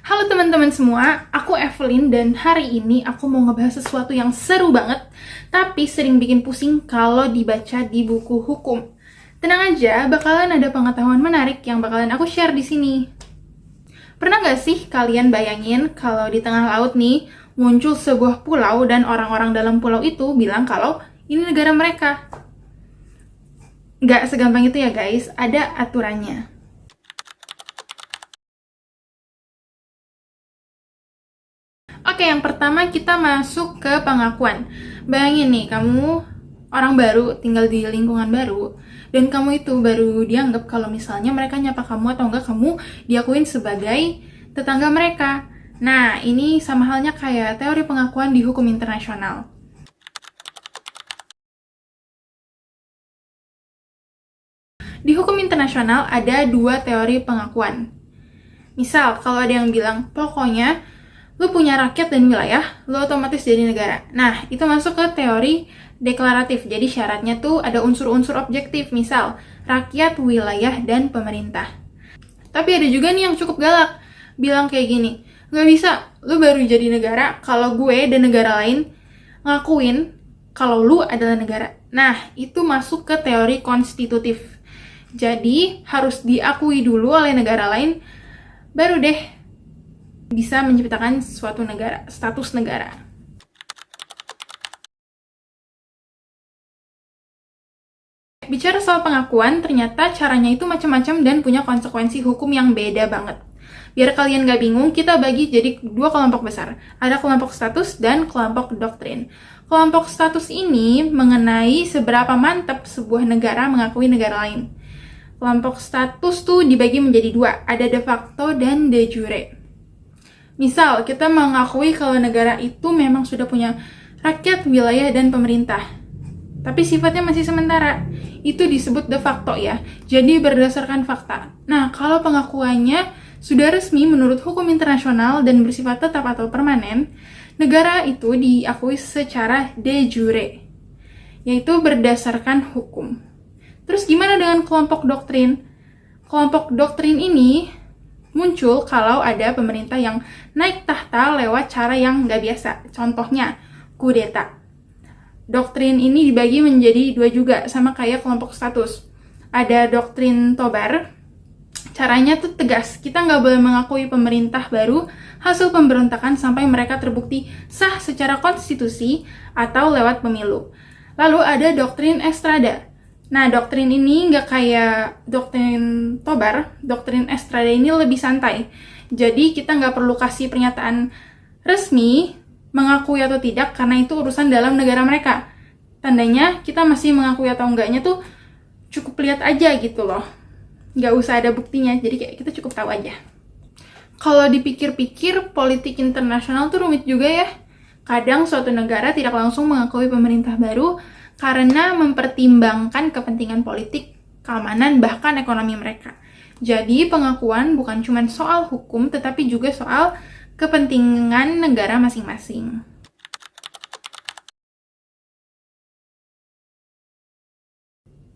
Halo teman-teman semua, aku Evelyn dan hari ini aku mau ngebahas sesuatu yang seru banget, tapi sering bikin pusing kalau dibaca di buku hukum. Tenang aja, bakalan ada pengetahuan menarik yang bakalan aku share di sini. Pernah nggak sih kalian bayangin kalau di tengah laut nih muncul sebuah pulau dan orang-orang dalam pulau itu bilang kalau ini negara mereka? Nggak segampang itu ya guys, ada aturannya. Oke, yang pertama kita masuk ke pengakuan. Bayangin nih, kamu orang baru, tinggal di lingkungan baru, dan kamu itu baru dianggap kalau misalnya mereka nyapa kamu atau enggak kamu diakuin sebagai tetangga mereka. Nah, ini sama halnya kayak teori pengakuan di hukum internasional. Di hukum internasional ada dua teori pengakuan. Misal, kalau ada yang bilang, pokoknya lu punya rakyat dan wilayah, lu otomatis jadi negara. Nah, itu masuk ke teori deklaratif. Jadi syaratnya tuh ada unsur-unsur objektif, misal rakyat, wilayah, dan pemerintah. Tapi ada juga nih yang cukup galak, bilang kayak gini, gak bisa, lu baru jadi negara kalau gue dan negara lain ngakuin kalau lu adalah negara. Nah, itu masuk ke teori konstitutif. Jadi, harus diakui dulu oleh negara lain, baru deh bisa menciptakan suatu negara, status negara. Bicara soal pengakuan, ternyata caranya itu macam-macam dan punya konsekuensi hukum yang beda banget. Biar kalian gak bingung, kita bagi jadi dua kelompok besar. Ada kelompok status dan kelompok doktrin. Kelompok status ini mengenai seberapa mantap sebuah negara mengakui negara lain. Kelompok status tuh dibagi menjadi dua, ada de facto dan de jure. Misal, kita mengakui kalau negara itu memang sudah punya rakyat, wilayah, dan pemerintah. Tapi sifatnya masih sementara. Itu disebut de facto ya. Jadi berdasarkan fakta. Nah, kalau pengakuannya sudah resmi menurut hukum internasional dan bersifat tetap atau permanen, negara itu diakui secara de jure, yaitu berdasarkan hukum. Terus gimana dengan kelompok doktrin? Kelompok doktrin ini muncul kalau ada pemerintah yang naik tahta lewat cara yang nggak biasa. Contohnya, kudeta. Doktrin ini dibagi menjadi dua juga, sama kayak kelompok status. Ada doktrin Tobar, caranya tuh tegas. Kita nggak boleh mengakui pemerintah baru hasil pemberontakan sampai mereka terbukti sah secara konstitusi atau lewat pemilu. Lalu ada doktrin Estrada. Nah, doktrin ini nggak kayak doktrin Tobar. Doktrin Estrada ini lebih santai. Jadi, kita nggak perlu kasih pernyataan resmi, mengakui atau tidak, karena itu urusan dalam negara mereka. Tandanya, kita masih mengakui atau enggaknya tuh cukup lihat aja gitu loh. Nggak usah ada buktinya, jadi kayak kita cukup tahu aja. Kalau dipikir-pikir, politik internasional tuh rumit juga ya. Kadang suatu negara tidak langsung mengakui pemerintah baru, karena mempertimbangkan kepentingan politik, keamanan, bahkan ekonomi mereka. Jadi pengakuan bukan cuma soal hukum, tetapi juga soal kepentingan negara masing-masing.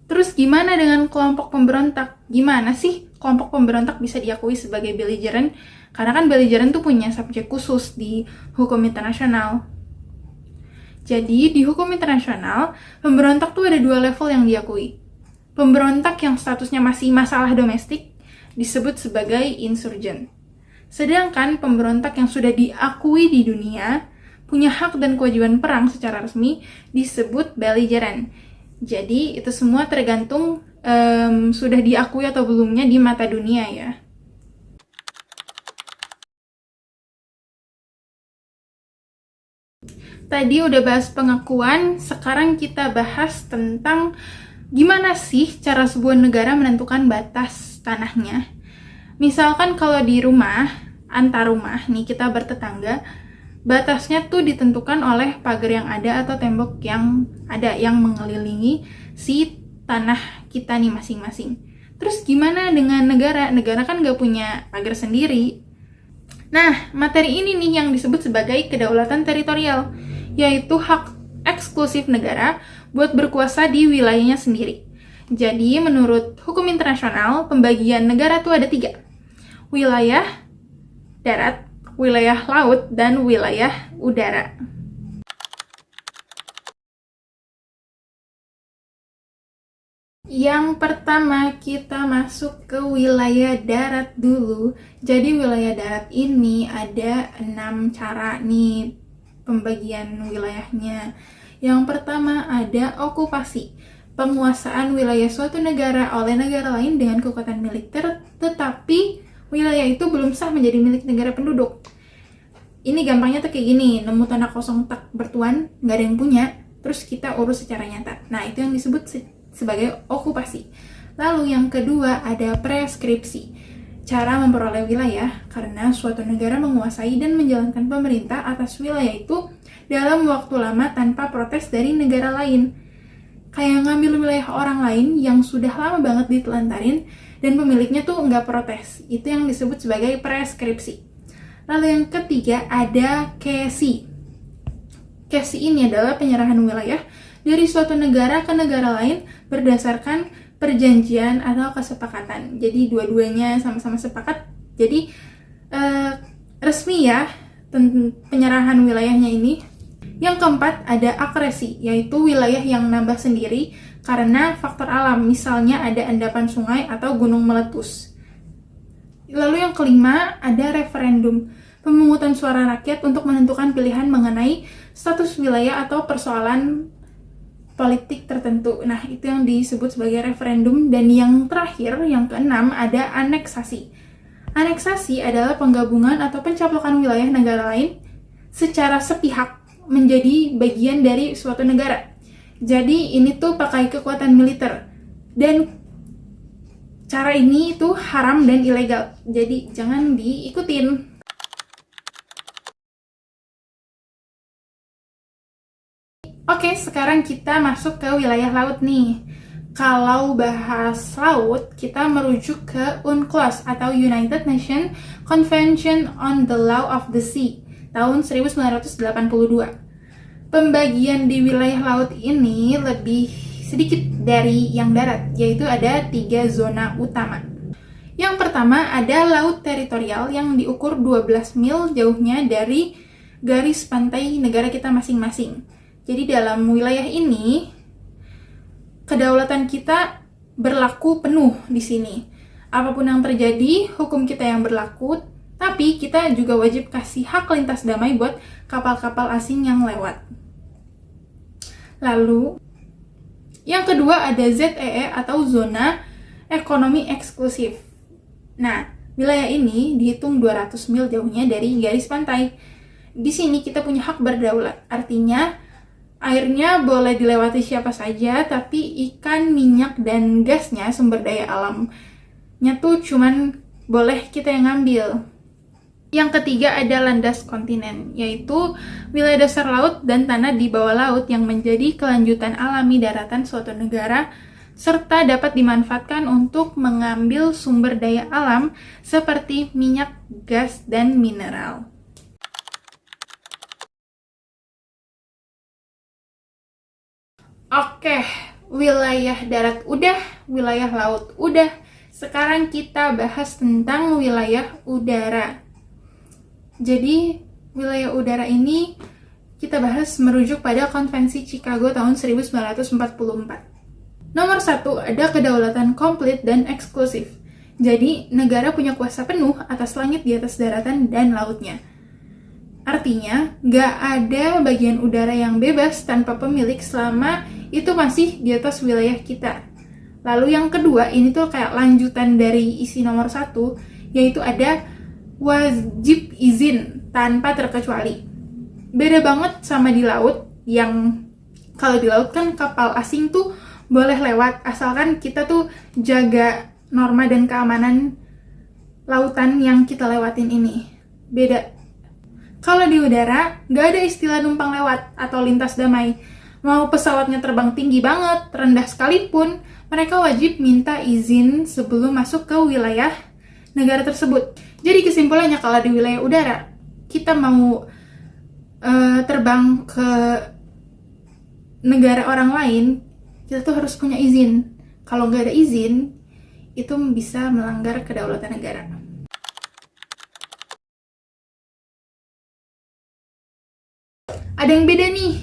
Terus gimana dengan kelompok pemberontak? Gimana sih kelompok pemberontak bisa diakui sebagai belligerent? Karena kan belligerent tuh punya subjek khusus di hukum internasional. Jadi, di hukum internasional, pemberontak tuh ada dua level yang diakui. Pemberontak yang statusnya masih masalah domestik disebut sebagai insurgent. Sedangkan pemberontak yang sudah diakui di dunia, punya hak dan kewajiban perang secara resmi, disebut belligerent. Jadi, itu semua tergantung sudah diakui atau belumnya di mata dunia ya. Tadi udah bahas pengakuan, sekarang kita bahas tentang gimana sih cara sebuah negara menentukan batas tanahnya. Misalkan kalau di rumah, antar rumah, nih kita bertetangga, batasnya tuh ditentukan oleh pagar yang ada atau tembok yang ada yang mengelilingi si tanah kita nih masing-masing. Terus gimana dengan negara? Negara kan nggak punya pagar sendiri. Nah, materi ini nih yang disebut sebagai kedaulatan teritorial, yaitu hak eksklusif negara buat berkuasa di wilayahnya sendiri. Jadi, menurut hukum internasional, pembagian negara tuh ada 3. Wilayah, darat, wilayah laut, dan wilayah udara. Yang pertama, kita masuk ke wilayah darat dulu. Jadi wilayah darat ini ada 6 cara nih pembagian wilayahnya. Yang pertama ada okupasi, penguasaan wilayah suatu negara oleh negara lain dengan kekuatan militer, tetapi wilayah itu belum sah menjadi milik negara penduduk. Ini gampangnya tuh kayak gini, nemu tanah kosong tak bertuan, nggak ada yang punya, terus kita urus secara nyata. Nah, itu yang disebut sebagai okupasi. Lalu yang kedua ada preskripsi, cara memperoleh wilayah karena suatu negara menguasai dan menjalankan pemerintah atas wilayah itu dalam waktu lama tanpa protes dari negara lain. Kayak ngambil wilayah orang lain yang sudah lama banget ditelantarin dan pemiliknya tuh nggak protes. Itu yang disebut sebagai preskripsi. Lalu yang ketiga ada kesi. Kesi ini adalah penyerahan wilayah dari suatu negara ke negara lain berdasarkan perjanjian atau kesepakatan. Jadi dua-duanya sama-sama sepakat. Jadi resmi ya penyerahan wilayahnya ini. Yang keempat ada akresi, yaitu wilayah yang nambah sendiri karena faktor alam, misalnya ada endapan sungai atau gunung meletus. Lalu yang kelima ada referendum, pemungutan suara rakyat untuk menentukan pilihan mengenai status wilayah atau persoalan politik tertentu. Nah, itu yang disebut sebagai referendum. Dan yang terakhir, yang keenam, ada aneksasi. Aneksasi adalah penggabungan atau pencaplokan wilayah negara lain secara sepihak menjadi bagian dari suatu negara. Jadi ini tuh pakai kekuatan militer. Dan cara ini tuh haram dan ilegal. Jadi jangan diikutin. Oke, sekarang kita masuk ke wilayah laut nih. Kalau bahas laut, kita merujuk ke UNCLOS atau United Nations Convention on the Law of the Sea tahun 1982. Pembagian di wilayah laut ini lebih sedikit dari yang darat, yaitu ada 3 zona utama. Yang pertama ada laut teritorial yang diukur 12 mil jauhnya dari garis pantai negara kita masing-masing. Jadi dalam wilayah ini, kedaulatan kita berlaku penuh di sini. Apapun yang terjadi, hukum kita yang berlaku, tapi kita juga wajib kasih hak lintas damai buat kapal-kapal asing yang lewat. Lalu, yang kedua ada ZEE atau Zona Ekonomi Eksklusif. Nah, wilayah ini dihitung 200 mil jauhnya dari garis pantai. Di sini kita punya hak berdaulat, artinya airnya boleh dilewati siapa saja, tapi ikan, minyak, dan gasnya, sumber daya alamnya tuh cuman boleh kita yang ngambil. Yang ketiga ada landas kontinen, yaitu wilayah dasar laut dan tanah di bawah laut yang menjadi kelanjutan alami daratan suatu negara, serta dapat dimanfaatkan untuk mengambil sumber daya alam seperti minyak, gas, dan mineral. Oke, wilayah darat udah, wilayah laut udah. Sekarang kita bahas tentang wilayah udara. Jadi, wilayah udara ini kita bahas merujuk pada Konvensi Chicago tahun 1944. Nomor 1, ada kedaulatan komplit dan eksklusif. Jadi, negara punya kuasa penuh atas langit di atas daratan dan lautnya. Artinya, nggak ada bagian udara yang bebas tanpa pemilik selama itu masih di atas wilayah kita. Lalu yang kedua, ini tuh kayak lanjutan dari isi nomor 1, yaitu ada wajib izin tanpa terkecuali. Beda banget sama di laut, yang kalau di laut kan kapal asing tuh boleh lewat, asalkan kita tuh jaga norma dan keamanan lautan yang kita lewatin ini. Beda. Kalau di udara, nggak ada istilah numpang lewat atau lintas damai. Mau pesawatnya terbang tinggi banget, rendah sekalipun, mereka wajib minta izin sebelum masuk ke wilayah negara tersebut. Jadi kesimpulannya, kalau di wilayah udara, kita mau terbang ke negara orang lain, kita tuh harus punya izin. Kalau nggak ada izin, itu bisa melanggar kedaulatan negara. Ada yang beda nih.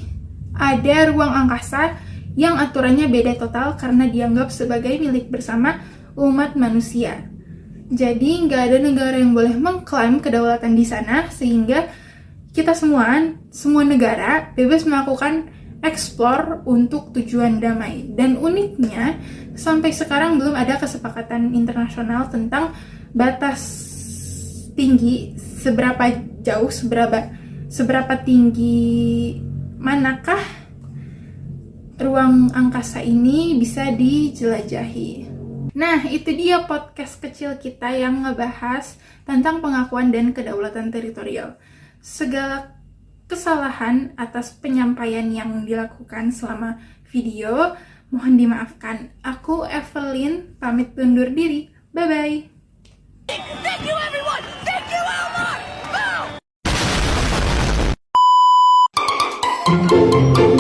Ada ruang angkasa yang aturannya beda total karena dianggap sebagai milik bersama umat manusia. Jadi nggak ada negara yang boleh mengklaim kedaulatan di sana, sehingga kita semua negara bebas melakukan eksplor untuk tujuan damai. Dan uniknya, sampai sekarang belum ada kesepakatan internasional tentang batas tinggi, seberapa jauh, seberapa tinggi manakah ruang angkasa ini bisa dijelajahi. Nah, itu dia podcast kecil kita yang ngebahas tentang pengakuan dan kedaulatan teritorial. Segala kesalahan atas penyampaian yang dilakukan selama video mohon dimaafkan. Aku Evelyn pamit undur diri. Bye-bye. Thank you everyone! Thank you Elmar! Boom!